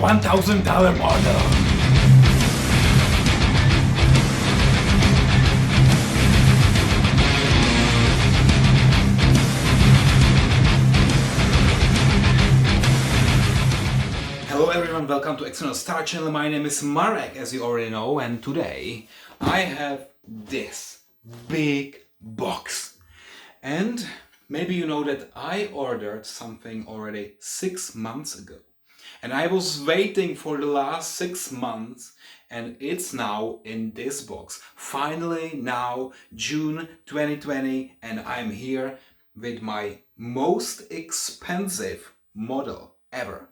$1,000 model. Hello everyone, welcome to External Star Channel. My name is Marek, as you already know, and today I have this big box. And maybe you know that I ordered something already 6 months ago. And I was waiting for the last 6 months, and it's now in this box. Finally, now, June 2020, and I'm here with my most expensive model ever.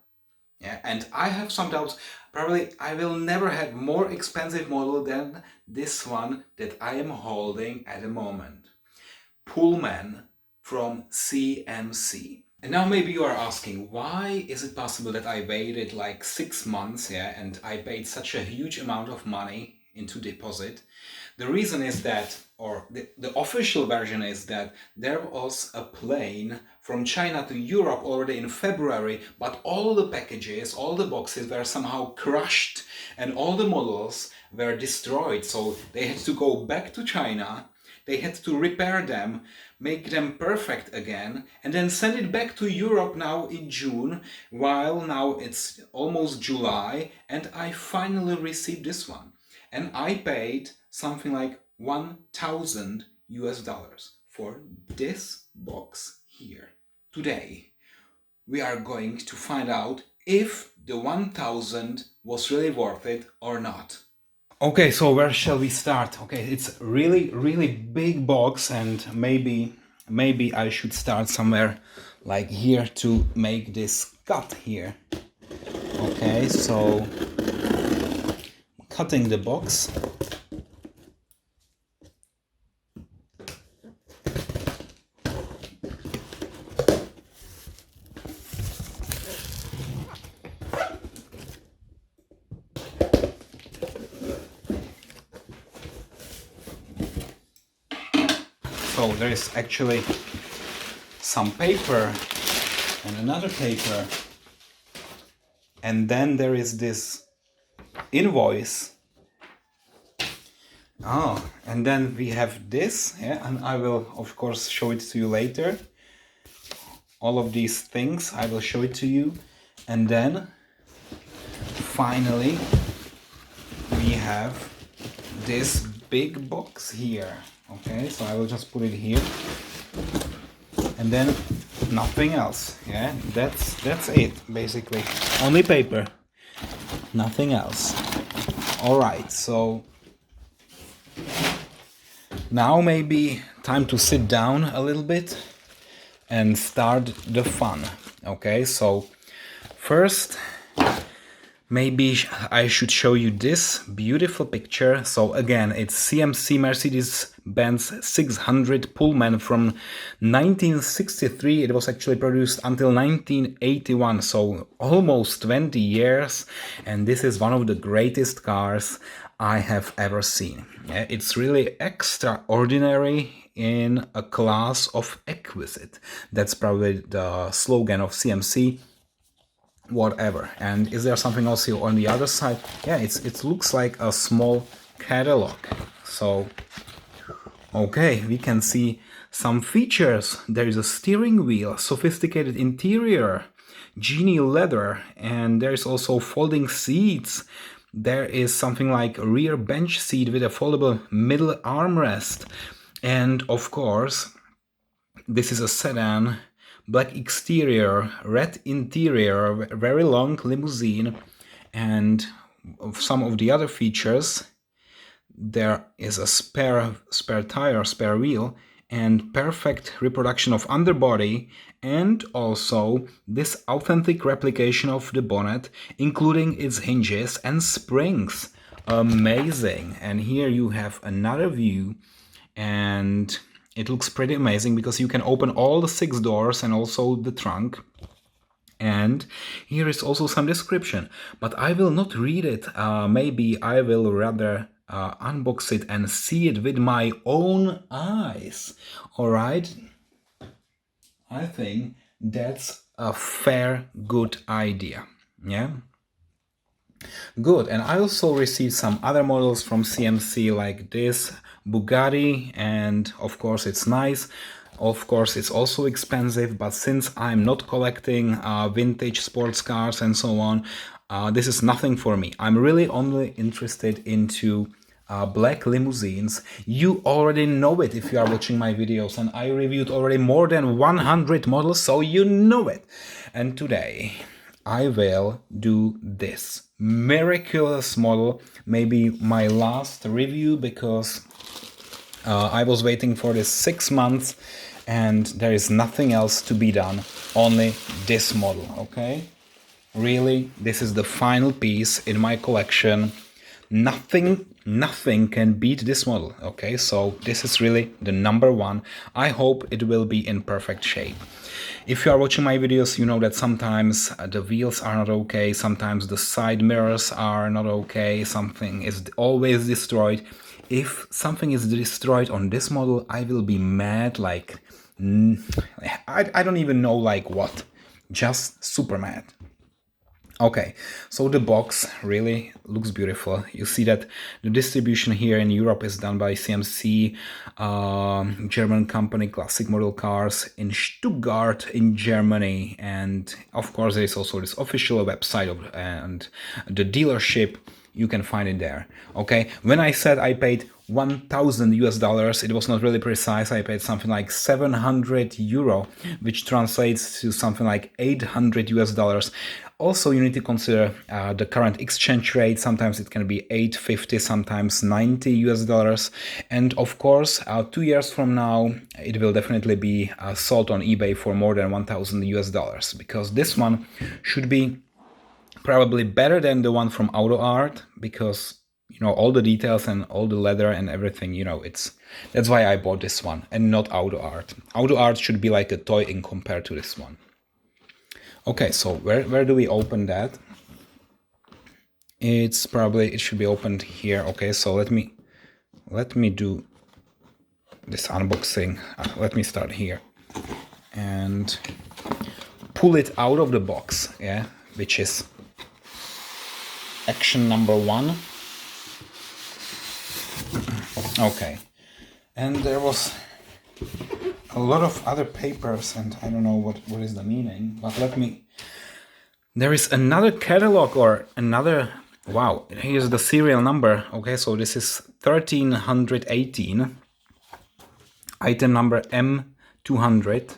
Yeah, and I have some doubts. Probably I will never have more expensive model than this one that I am holding at the moment. Pullman from CMC. And now maybe you are asking, why is it possible that I waited like 6 months, and I paid such a huge amount of money into deposit? The reason is that, or the official version is that there was a plane from China to Europe already in February, but all the packages, all the boxes were somehow crushed and all the models were destroyed. So they had to go back to China, they had to repair them, make them perfect again, and then send it back to Europe now in June, while now it's almost July, and I finally received this one. And I paid something like $1,000 for this box here. Today we are going to find out if the 1,000 was really worth it or not. Okay, so where shall we start? Okay, it's really big box, and maybe I should start somewhere like here to make this cut here. Okay, so cutting the box. So there is actually some paper and another paper, and then there is this invoice. And then we have this, and I will of course show it to you later. All of these things I will show it to you, and then finally we have this big box here. Okay, so I will just put it here, and then nothing else. Yeah, that's it basically. Only paper, nothing else. All right, so now maybe time to sit down a little bit and start the fun. Okay, so first maybe I should show you this beautiful picture. So again, it's CMC Mercedes-Benz 600 Pullman from 1963. It was actually produced until 1981, so almost 20 years. And this is one of the greatest cars I have ever seen. Yeah, it's really extraordinary in a class of exquisite. That's probably the slogan of CMC. Whatever. And is there something else here on the other side? Yeah, it looks like a small catalog. So okay, we can see some features. There is a steering wheel, sophisticated interior, genie leather, and there is also folding seats. There is something like a rear bench seat with a foldable middle armrest, and of course this is a sedan. Black exterior, red interior, very long limousine, and some of the other features. There is a spare tire, spare wheel, and perfect reproduction of underbody, and also this authentic replication of the bonnet, including its hinges and springs. Amazing! And here you have another view, and it looks pretty amazing because you can open all the 6 doors and also the trunk. And here is also some description, but I will not read it. Maybe I will rather unbox it and see it with my own eyes. All right? I think that's a fair, good idea. Yeah? Good, and I also received some other models from CMC like this Bugatti, and of course it's nice. Of course it's also expensive, but since I'm not collecting vintage sports cars and so on, this is nothing for me. I'm really only interested into black limousines. You already know it if you are watching my videos, and I reviewed already more than 100 models, so you know it. And today I will do this miraculous model, maybe my last review, because I was waiting for this 6 months and there is nothing else to be done, only this model, okay? Really, this is the final piece in my collection. Nothing can beat this model, okay? So this is really the number one. I hope it will be in perfect shape. If you are watching my videos, you know that sometimes the wheels are not okay, sometimes the side mirrors are not okay, something is always destroyed. If something is destroyed on this model, I will be mad, like, I don't even know like what, just super mad. Okay, so the box really looks beautiful. You see that the distribution here in Europe is done by CMC, German company, classic model cars in Stuttgart in Germany. And of course there is also this official website and the dealership, you can find it there. Okay, when I said I paid 1,000 US dollars, it was not really precise. I paid something like 700 euro, which translates to something like 800 US dollars. Also, you need to consider the current exchange rate. Sometimes it can be 850, sometimes 90 US dollars. And of course, 2 years from now, it will definitely be sold on eBay for more than 1,000 US dollars, because this one should be probably better than the one from Auto Art, because you know all the details and all the leather and everything, you know, that's why I bought this one and not Auto Art. Auto Art should be like a toy in compared to this one. Okay, so where do we open that? It should be opened here. Okay, so let me do this unboxing. Let me start here and pull it out of the box, yeah, which is action number 1. Okay, and there was a lot of other papers, and I don't know what is the meaning, but there is another catalog or another, wow, here's the serial number. Okay, so this is 1318, item number M200.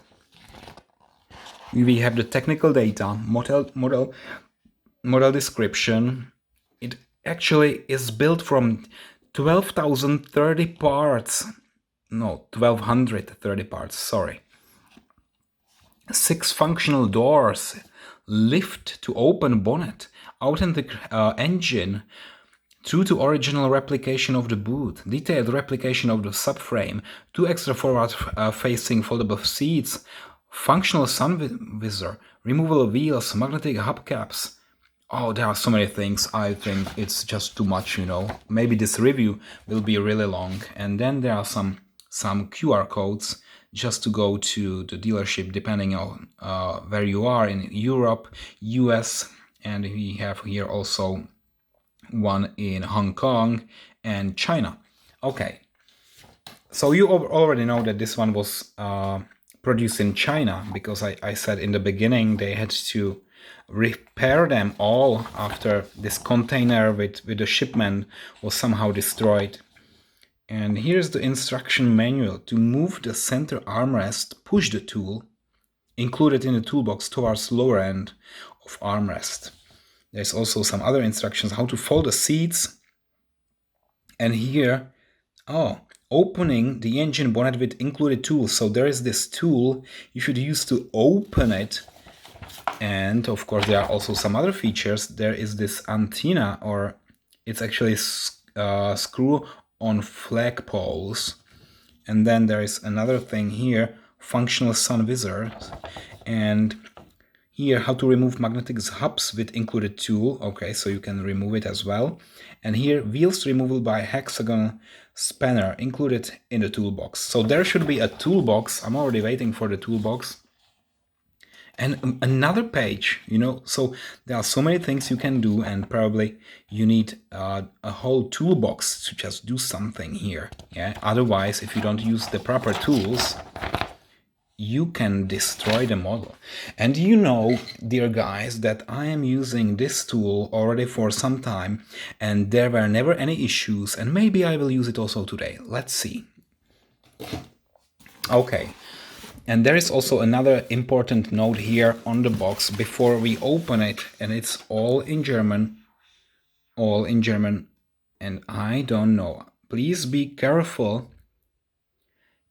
We have the technical data, model description. It actually is built from 12,030 parts. No, 1,230 parts, sorry. 6 functional doors, lift to open bonnet, authentic engine, true to original replication of the boot, detailed replication of the subframe, 2 extra forward-facing foldable seats, functional sun visor, removable wheels, magnetic hubcaps. Oh, there are so many things. I think it's just too much, you know. Maybe this review will be really long. And then there are some QR codes just to go to the dealership, depending on where you are in Europe, US, and we have here also one in Hong Kong and China. Okay, so you already know that this one was produced in China, because I said in the beginning they had to repair them all after this container with the shipment was somehow destroyed. And here's the instruction manual. To move the center armrest, push the tool included in the toolbox towards lower end of armrest. There's also some other instructions how to fold the seats. And here, opening the engine bonnet with included tools. So there is this tool you should use to open it. And of course there are also some other features. There is this antenna, or it's actually screw on flag poles. And then there is another thing here, functional sun visor. And here, how to remove magnetic hubs with included tool. Okay, so you can remove it as well. And here, wheels removable by hexagon spanner included in the toolbox. So there should be a toolbox. I'm already waiting for the toolbox. And another page, you know, so there are so many things you can do, and probably you need a whole toolbox to just do something here. Yeah. Otherwise, if you don't use the proper tools, you can destroy the model. And you know, dear guys, that I am using this tool already for some time, and there were never any issues, and maybe I will use it also today. Let's see. Okay. And there is also another important note here on the box before we open it, and it's all in German, and I don't know. Please be careful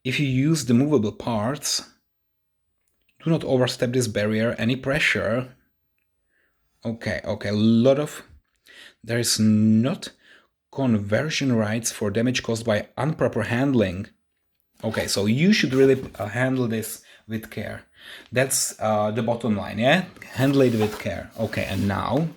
if you use the movable parts. Do not overstep this barrier, any pressure. Okay, there is not conversion rights for damage caused by improper handling. Okay, so you should really handle this with care. That's the bottom line, yeah? Handle it with care. Okay, and now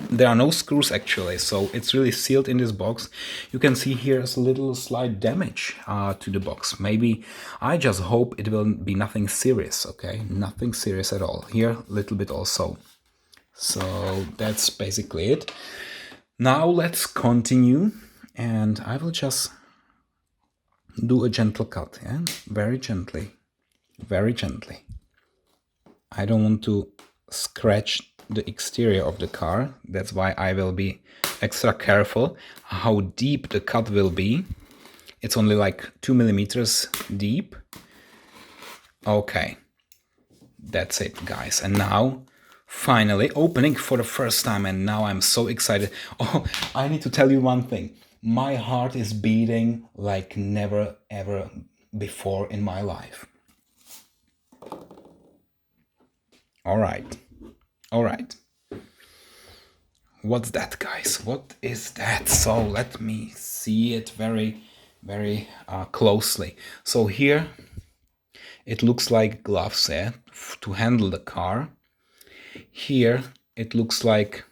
there are no screws actually, so it's really sealed in this box. You can see here's a little slight damage to the box. Maybe, I just hope it will be nothing serious, okay? Nothing serious at all. Here, a little bit also. So that's basically it. Now let's continue, and I will just do a gentle cut, yeah? Very gently, very gently. I don't want to scratch the exterior of the car. That's why I will be extra careful how deep the cut will be. It's only like 2 millimeters deep. Okay, that's it, guys. And now, finally, opening for the first time, and now I'm so excited. Oh, I need to tell you one thing. My heart is beating like never ever before in my life. All right. What's that, guys? What is that? So let me see it very, very closely. So here it looks like gloves, yeah, to handle the car. Here it looks like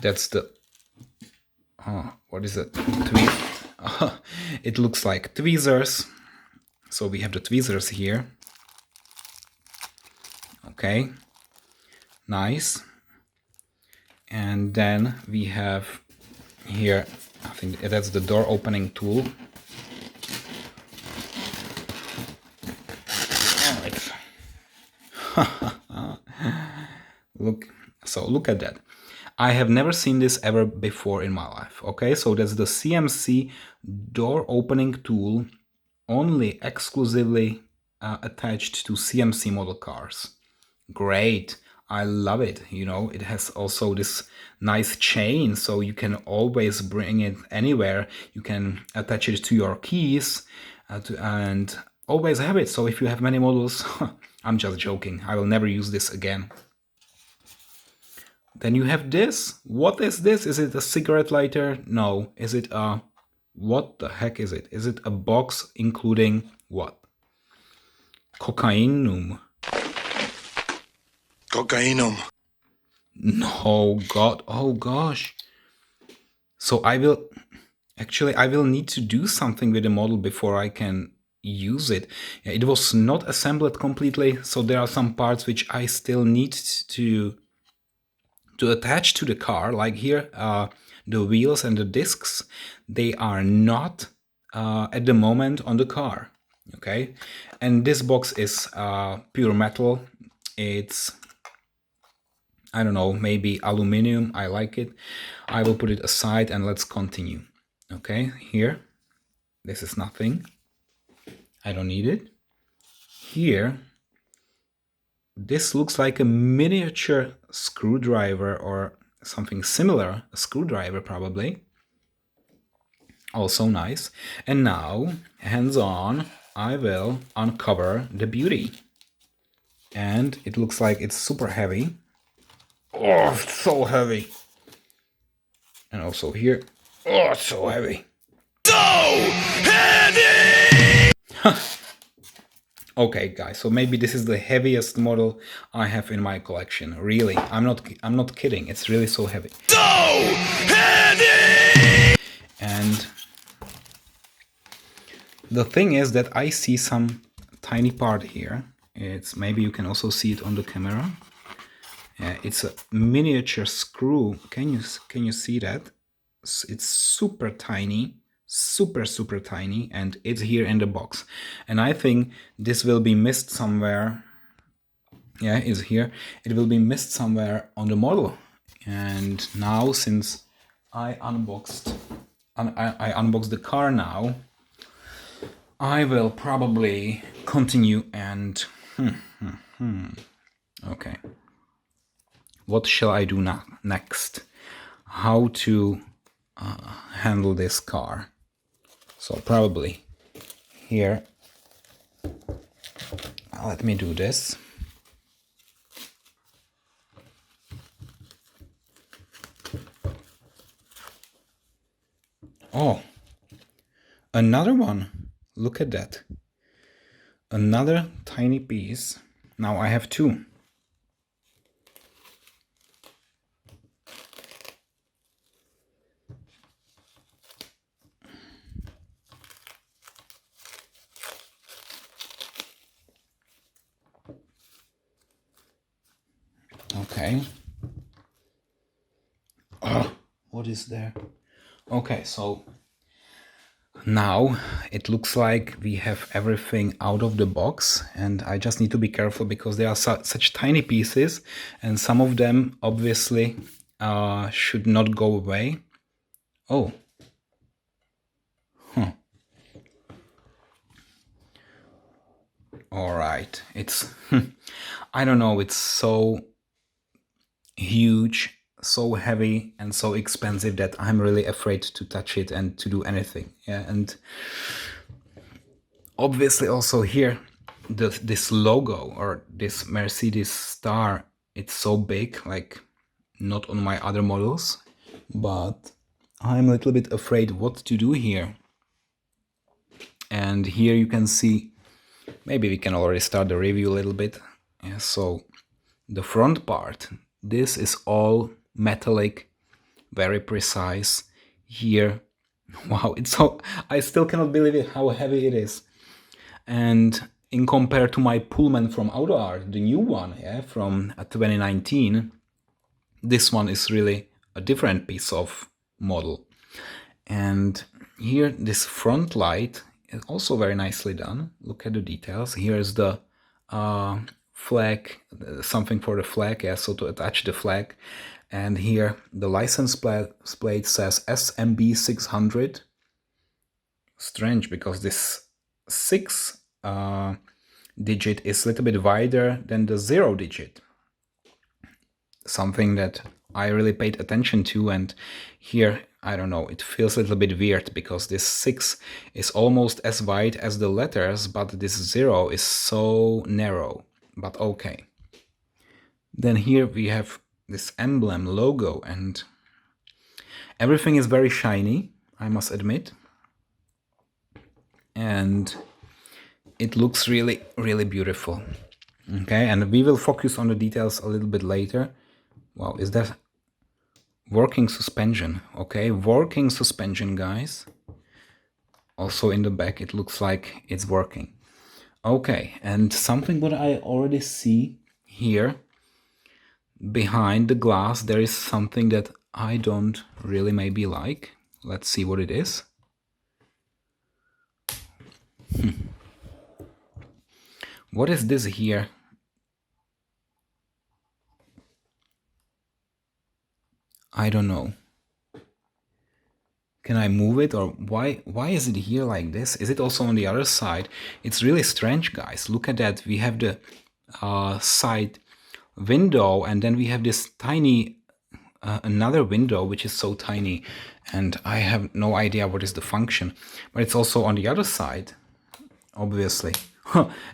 that's the what is it? It looks like tweezers. So we have the tweezers here. Okay, nice. And then we have here, I think that's the door opening tool. Look at that. I have never seen this ever before in my life. Okay, so that's the CMC door opening tool, only exclusively attached to CMC model cars. Great, I love it. You know, it has also this nice chain, so you can always bring it anywhere. You can attach it to your keys and always have it. So if you have many models, I'm just joking, I will never use this again. Then you have this. What is this? Is it a cigarette lighter? No. Is it a... what the heck is it? Is it a box including what? Cocainum. Cocainum. No, God. Oh, gosh. So I will need to do something with the model before I can use it. Yeah, it was not assembled completely, so there are some parts which I still need to attach to the car, like here, the wheels and the discs, they are not at the moment on the car, okay? And this box is pure metal. It's, I don't know, maybe aluminum. I like it. I will put it aside and let's continue. Okay, here, this is nothing. I don't need it. Here, this looks like a miniature screwdriver or something similar, a screwdriver probably. Also nice. And now, hands-on, I will uncover the beauty. And it looks like it's super heavy. Oh, it's so heavy. And also here, oh, it's so heavy. So heavy! Okay, guys, so maybe this is the heaviest model I have in my collection. Really, I'm not kidding. It's really so heavy. So heavy! And the thing is that I see some tiny part here. It's, maybe you can also see it on the camera. It's a miniature screw. Can you see that? It's super tiny, super tiny, and it's here in the box. And I think this will be missed somewhere. Yeah, it's here. It will be missed somewhere on the model. And now, since I unboxed the car now, I will probably continue and okay. What shall I do next? How to handle this car? So probably here. Let me do this. Oh, another one. Look at that. Another tiny piece. Now I have two. Okay. Oh, what is there? Okay, so now it looks like we have everything out of the box, and I just need to be careful because there are such tiny pieces, and some of them obviously should not go away. Oh. Huh. All right. It's, I don't know, it's so huge, so heavy, and so expensive that I'm really afraid to touch it and to do anything. Yeah, and obviously also here, this logo or this Mercedes star, it's so big, like not on my other models, but I'm a little bit afraid what to do here. And here you can see, maybe we can already start the review a little bit. Yeah, so the front part, this is all metallic, very precise. Here, wow, it's so, I still cannot believe it how heavy it is. And in compared to my Pullman from Auto Art, the new one, yeah, from 2019, this one is really a different piece of model. And here, this front light is also very nicely done. Look at the details. Here is the flag, something for the flag, yeah, so to attach the flag. And here the license plate says SMB 600. Strange, because this 6 digit is a little bit wider than the 0 digit. Something that I really paid attention to, and here, I don't know, it feels a little bit weird because this 6 is almost as wide as the letters, but this 0 is so narrow, but okay. Then here we have this emblem logo, and everything is very shiny, I must admit. And it looks really, really beautiful. Okay, and we will focus on the details a little bit later. Wow, is that working suspension? Okay, working suspension, guys. Also in the back, it looks like it's working. Okay, and something what I already see here behind the glass, there is something that I don't really maybe like. Let's see what it is. What is this here? I don't know. Can I move it, or why is it here like this? Is it also on the other side? It's really strange, guys. Look at that. We have the side window, and then we have this tiny another window which is so tiny, and I have no idea what is the function, but it's also on the other side, obviously.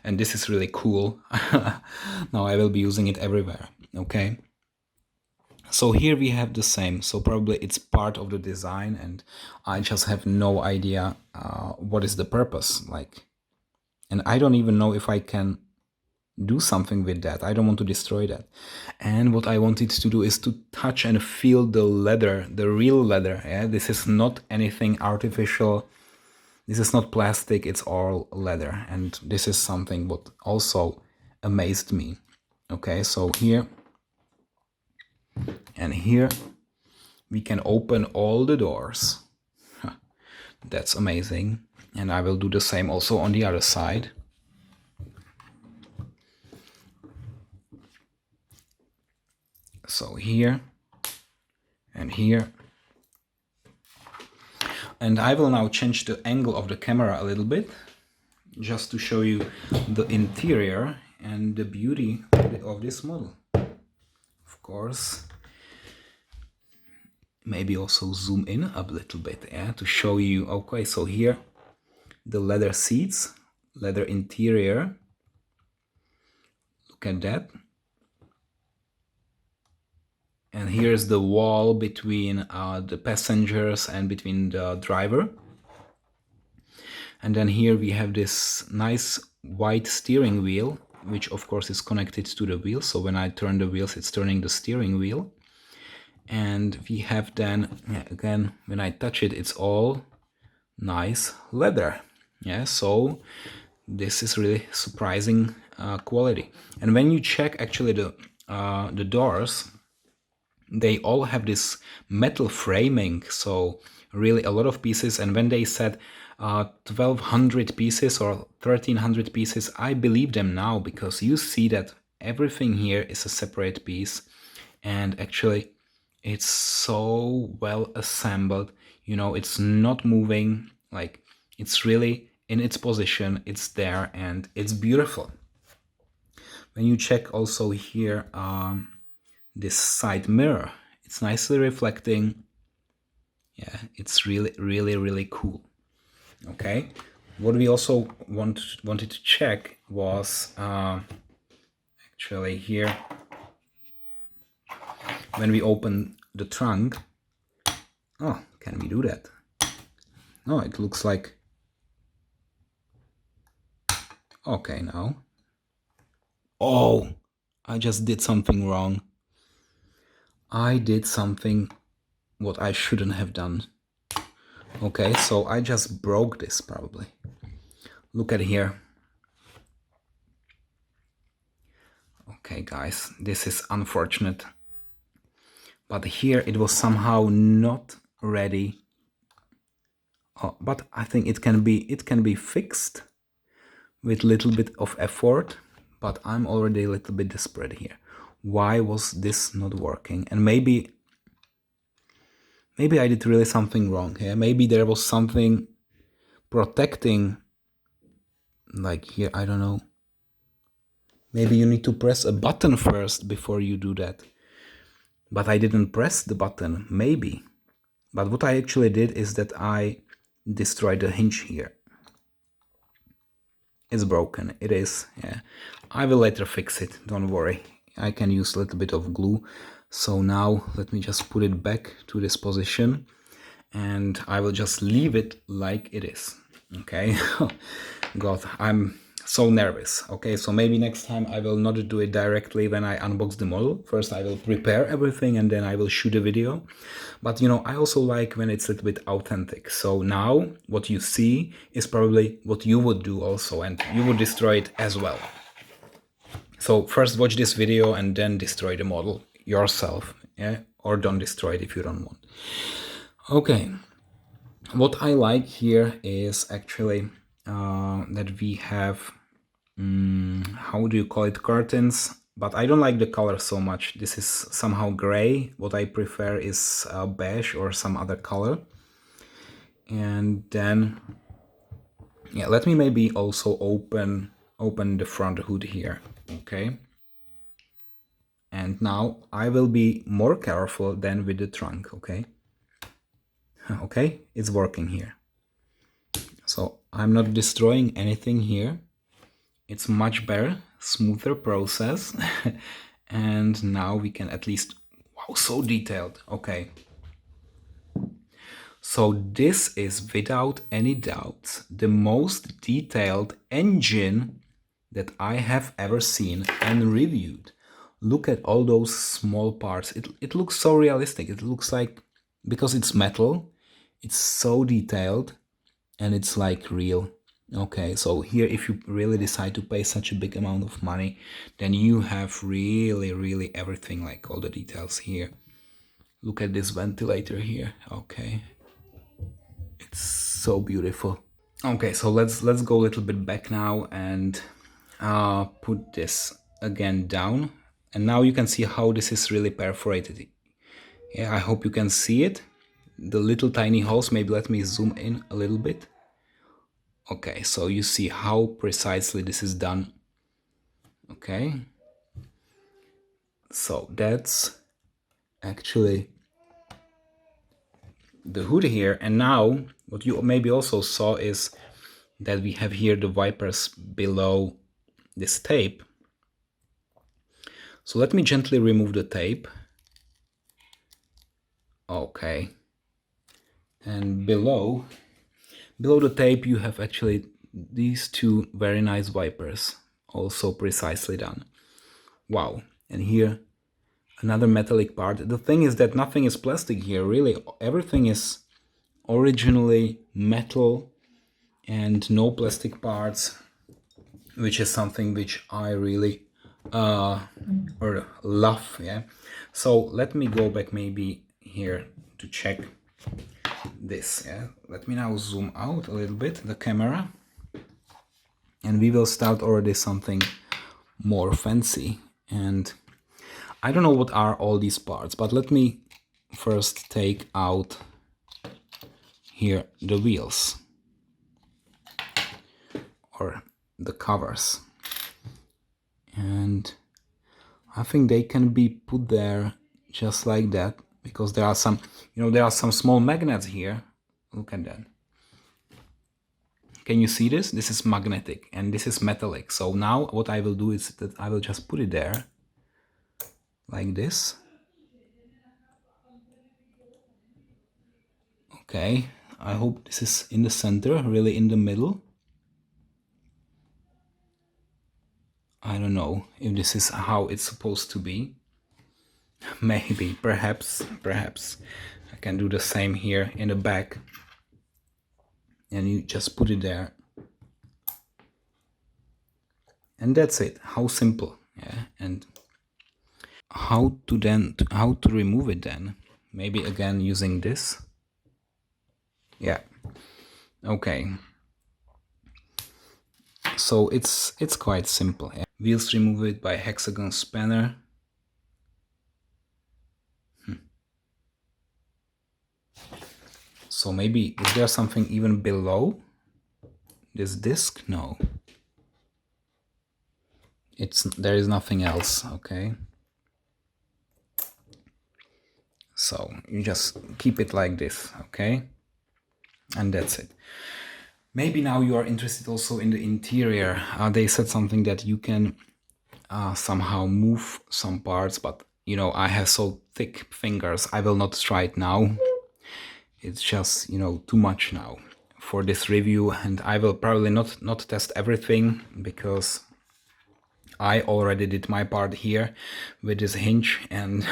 And this is really cool. Now I will be using it everywhere. Okay, so here we have the same, so probably it's part of the design, and I just have no idea what is the purpose, like, and I don't even know if I can do something with that. I don't want to destroy that. And what I wanted to do is to touch and feel the leather, the real leather. Yeah, this is not anything artificial. This is not plastic, it's all leather. And this is something what also amazed me. Okay, so here and here we can open all the doors. That's amazing. And I will do the same also on the other side. So here and here. And I will now change the angle of the camera a little bit, just to show you the interior and the beauty of this model. Of course, maybe also zoom in a little bit, yeah, to show you. Okay, so here the leather seats, leather interior. Look at that. And here's the wall between the passengers and between the driver. And then here we have this nice white steering wheel, which of course is connected to the wheel. So when I turn the wheels, it's turning the steering wheel. And we have then, again, when I touch it, it's all nice leather. Yeah, so this is really surprising quality. And when you check actually the doors, they all have this metal framing, so really a lot of pieces. And when they said 1200 pieces or 1300 pieces, I believe them now, because you see that everything here is a separate piece, and actually it's so well assembled. You know, it's not moving, like it's really in its position, it's there, and it's beautiful. When you check also here this side mirror, it's nicely reflecting. Yeah, it's really cool. Okay, what we also wanted to check was actually here when we open the trunk. Oh, can we do that? No, it looks like okay now. Oh, I just did something wrong. I did something what I shouldn't have done. Okay, so I just broke this probably. Look at here. Okay, guys, this is unfortunate. But here it was somehow not ready. Oh, but I think it can be fixed with little bit of effort. But I'm already a little bit desperate here. Why was this not working? And maybe I did really something wrong here. Maybe there was something protecting, like here, I don't know. Maybe you need to press a button first before you do that. But I didn't press the button, maybe. But what I actually did is that I destroyed the hinge here. It's broken, it is, yeah. I will later fix it, don't worry. I can use a little bit of glue. So now let me just put it back to this position, and I will just leave it like it is. Okay. God, I'm so nervous. Okay, so maybe next time I will not do it directly when I unbox the model. First I will prepare everything and then I will shoot a video. But you know, I also like when it's a little bit authentic. So now what you see is probably what you would do also, and you would destroy it as well. So first watch this video and then destroy the model yourself, yeah? Or don't destroy it if you don't want. Okay, what I like here is actually that we have, how do you call it, curtains, but I don't like the color so much. This is somehow gray. What I prefer is beige or some other color. And then, yeah, let me maybe also open the front hood here, okay? And now I will be more careful than with the trunk, okay? Okay, it's working here. So I'm not destroying anything here. It's much better, smoother process. And now we can at least, wow, so detailed. Okay. So this is without any doubt the most detailed engine that I have ever seen and reviewed. Look at all those small parts. It looks so realistic. It looks like, because it's metal, it's so detailed and it's like real. Okay, so here if you really decide to pay such a big amount of money, then you have really everything, like all the details here. Look at this ventilator here. Okay, it's so beautiful. Okay, so let's go a little bit back now and put this again down. And now you can see how this is really perforated. Yeah, I hope you can see it. The little tiny holes. Maybe let me zoom in a little bit. Okay, so you see how precisely this is done. Okay, so that's actually the hood here. And now what you maybe also saw is that we have here the wipers below this tape. So let me gently remove the tape. Okay, and below the tape you have actually these two very nice wipers, also precisely done. Wow. And here another metallic part. The thing is that nothing is plastic here, really. Everything is originally metal and no plastic parts, which is something which I really or love. Yeah, so let me go back maybe here to check this. Yeah, let me now zoom out a little bit the camera, and we will start already something more fancy. And I don't know what are all these parts, but let me first take out here the wheels or the covers, and I think they can be put there just like that, because there are some, there are some small magnets here. Look at that. Can you see this? This is magnetic and this is metallic. So now what I will do is that I will just put it there like this. Okay, I hope this is in the center, really in the middle. I don't know if this is how it's supposed to be. Maybe, perhaps I can do the same here in the back. And you just put it there. And that's it. How simple. Yeah. And how to remove it then? Maybe again using this. Yeah. Okay. So it's quite simple. Yeah. Wheels remove it by hexagon spanner. So maybe is there something even below this disc? No. There is nothing else. Okay. So you just keep it like this, okay? And that's it. Maybe now you are interested also in the interior. They said something that you can somehow move some parts, but I have so thick fingers, I will not try it now. It's just, too much now for this review, and I will probably not test everything, because I already did my part here with this hinge, and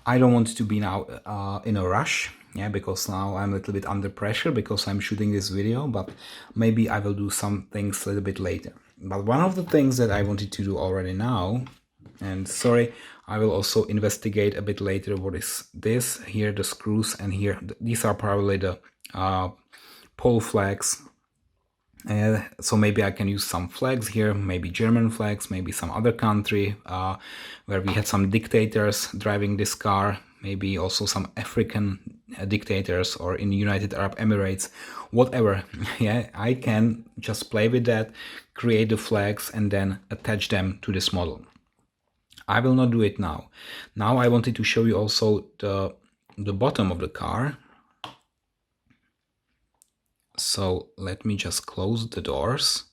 I don't want to be now in a rush, yeah, because now I'm a little bit under pressure because I'm shooting this video, but maybe I will do some things a little bit later. But one of the things that I wanted to do already now, and sorry, I will also investigate a bit later what is this, here the screws, and here, these are probably the pole flags. So maybe I can use some flags here, maybe German flags, maybe some other country where we had some dictators driving this car, maybe also some African dictators, or in United Arab Emirates, whatever. Yeah, I can just play with that, create the flags, and then attach them to this model. I will not do it now. Now I wanted to show you also the bottom of the car. So let me just close the doors.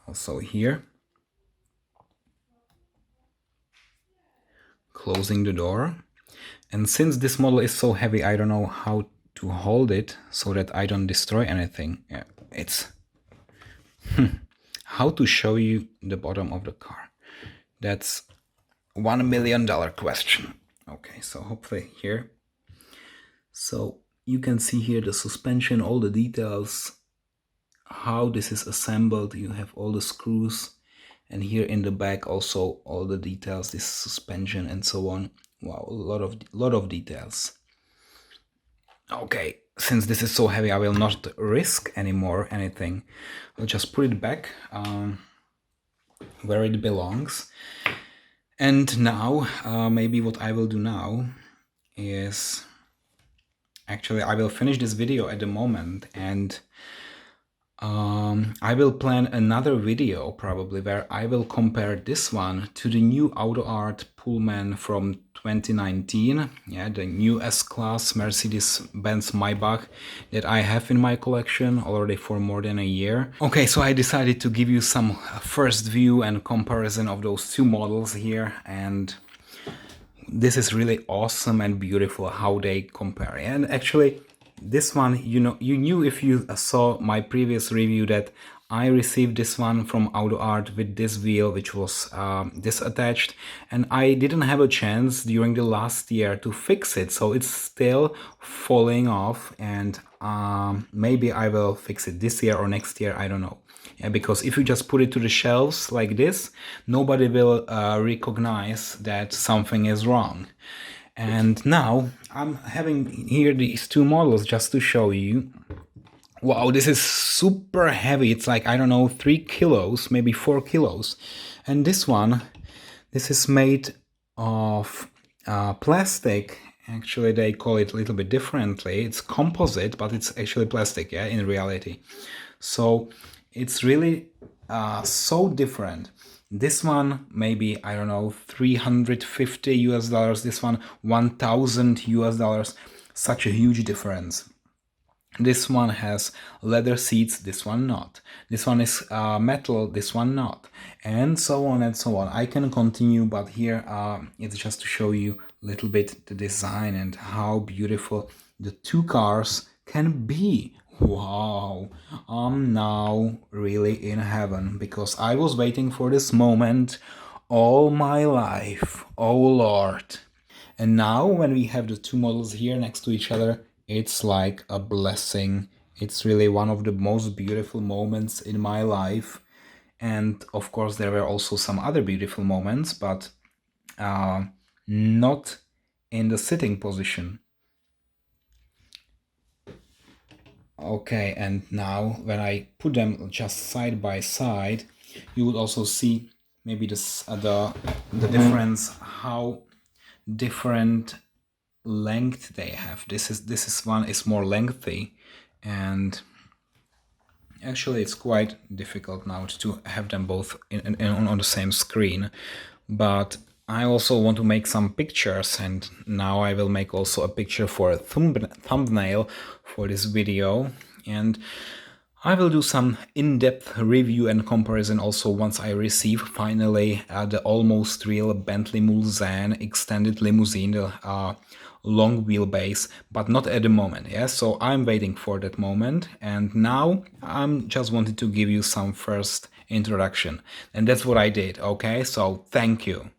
Also here. Closing the door. And since this model is so heavy, I don't know how to hold it so that I don't destroy anything. Yeah, it's how to show you the bottom of the car. That's $1 million question. Okay, so hopefully here. So you can see here the suspension, all the details, how this is assembled. You have all the screws, and here in the back also all the details, this suspension and so on. Wow, a lot of details. Okay, since this is so heavy, I will not risk anymore anything. I'll just put it back where it belongs. And now, maybe what I will do now is, actually I will finish this video at the moment, and I will plan another video probably where I will compare this one to the new Auto Art Pullman from 2019, yeah, the new S-Class Mercedes-Benz Maybach that I have in my collection already for more than a year. Okay, so I decided to give you some first view and comparison of those two models here, and this is really awesome and beautiful how they compare. And actually, this one, you knew if you saw my previous review that I received this one from Auto Art with this wheel, which was disattached, and I didn't have a chance during the last year to fix it, so it's still falling off, and maybe I will fix it this year or next year, I don't know. Yeah, because if you just put it to the shelves like this, nobody will recognize that something is wrong. And now I'm having here these two models just to show you. Wow, this is super heavy. It's like, I don't know, 3 kilos, maybe 4 kilos. And this one, this is made of plastic. Actually, they call it a little bit differently. It's composite, but it's actually plastic, yeah, in reality. So it's really so different. This one, maybe, I don't know, $350 US, this one, $1,000 US, such a huge difference. This one has leather seats, this one not. This one is metal, this one not. And so on and so on. I can continue, but here it's just to show you a little bit the design and how beautiful the two cars can be. Wow, I'm now really in heaven, because I was waiting for this moment all my life, oh Lord. And now when we have the two models here next to each other, it's like a blessing. It's really one of the most beautiful moments in my life. And of course there were also some other beautiful moments, but not in the sitting position. Okay, and now when I put them just side by side, you would also see maybe this the difference, how different length they have. This is one is more lengthy, and actually it's quite difficult now to have them both on the same screen. But I also want to make some pictures, and now I will make also a picture for a thumbnail for this video, and I will do some in-depth review and comparison also once I receive finally the almost real Bentley Mulsanne extended limousine, the long wheelbase, but not at the moment. Yeah, so I'm waiting for that moment, and now I'm just wanted to give you some first introduction, and that's what I did. Okay, so thank you.